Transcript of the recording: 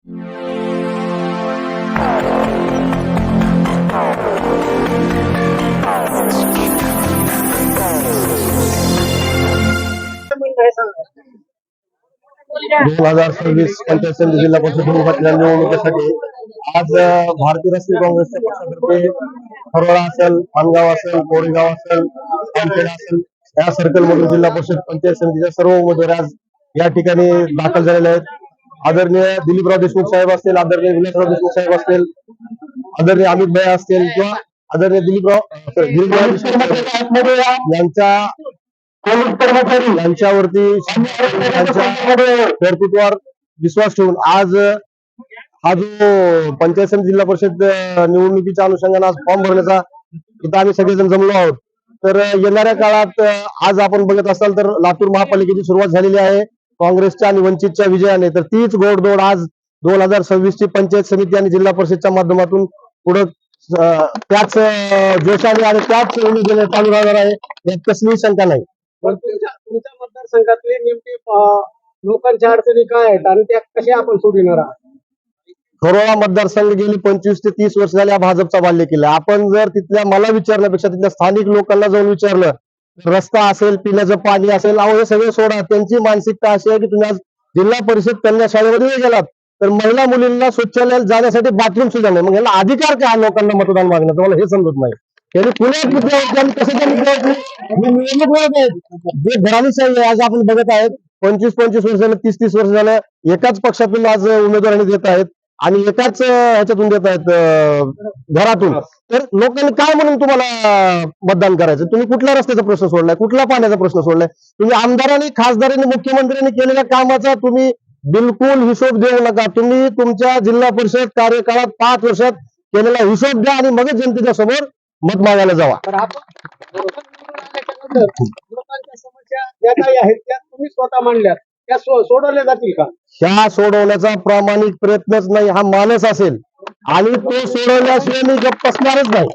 2026 पंचायत समिती जिल्हा परिषद निवडणुकीसाठी आज भारतीय राष्ट्रीय काँग्रेसच्या पक्षातर्फे खरोळा असेल, पानगाव असेल, कोरेगाव असेल, पानखेडा असेल या सर्कल मधून जिल्हा परिषद पंचायत समितीच्या सर्व उमेदवार आज या ठिकाणी दाखल झालेले आहेत. आदरणीय दिलीपराव देशमुख साहेब असतील, आदरणीय विलासराव देशमुख साहेब असतील, आदरणीय अमित भाई असतील किंवा आदरणीय दिलीपराव देशमुख यांच्या यांच्यावरती कर्तृत्वावर विश्वास ठेवून आज हा जो पंचायत समिती जिल्हा परिषद निवडणुकीच्या अनुषंगाने आज फॉर्म भरण्याचा इथं आम्ही सगळेजण जमलो आहोत. तर येणाऱ्या काळात आज आपण बघत असाल तर लातूर महापालिकेची सुरुवात झालेली आहे काँग्रेसच्या आणि वंचितच्या विजयाने. तर तीच घोडदौड आज 2026 ची पंचायत समिती आणि जिल्हा परिषदच्या माध्यमातून पुढे त्याच जोशाने आणि त्याच उमेदीने चालू राहणार आहे यात कसलीही शंका नाही. पण तुमच्या मतदारसंघातले नेमके लोकांच्या अडचणी काय आहेत आणि त्या कशा आपण सोडविणार आहात? खरोळा मतदारसंघ गेली 25 ते 30 वर्ष झाली भाजपचा बाल्य केला. आपण जर तिथल्या मला विचारण्यापेक्षा तिथल्या स्थानिक लोकांना जाऊन विचारलं, रस्ता असेल, पिण्याचं पाणी असेल, अहो हे सगळे सोडा. त्यांची मानसिकता अशी आहे की तुम्ही आज जिल्हा परिषद कन्या शाळेमध्ये गेलात तर महिला मुलींना शौचालयात जाण्यासाठी बाथरूम सुद्धा नाही. मग याला अधिकार काय लोकांना मतदान मागण्याचा मला हे समजत नाही. त्यांनी पुण्यात मुद्द्यावरती कशाच्या मुद्द्यावरती निवडणूक लढत आहेत. जे घराणीशाही आहे आज आपण बघत आहेत 25-25 वर्ष झालं, 30-30 वर्ष झालं एकाच पक्षातून आज उमेदवारांनी देत आहेत आणि एकाच ह्याच्यातून देत आहेत घरातून. तर लोकांनी काय म्हणून तुम्हाला मतदान करायचं? तुम्ही कुठल्या रस्त्याचा प्रश्न सोडलाय, कुठल्या पाण्याचा प्रश्न सोडलाय? तुम्ही आमदारांनी, खासदारांनी, मुख्यमंत्र्यांनी केलेल्या कामाचा तुम्ही बिलकुल हिशोब देऊ नका. तुम्ही तुमच्या जिल्हा परिषद कार्यकाळात 5 वर्षात केलेला हिशोब द्या आणि मगच जनतेच्या समोर मत मागायला जावा. तर आपण लोकांच्या समस्या ज्या काही आहेत त्या तुम्ही स्वतः मांडल्यात, त्या सोडवल्या जातील का? ह्या सोडवण्याचा प्रामाणिक प्रयत्नच नाही, हा मानस असेल आणि तो सोडवल्याशिवाय मी गप्प बसणारच नाही.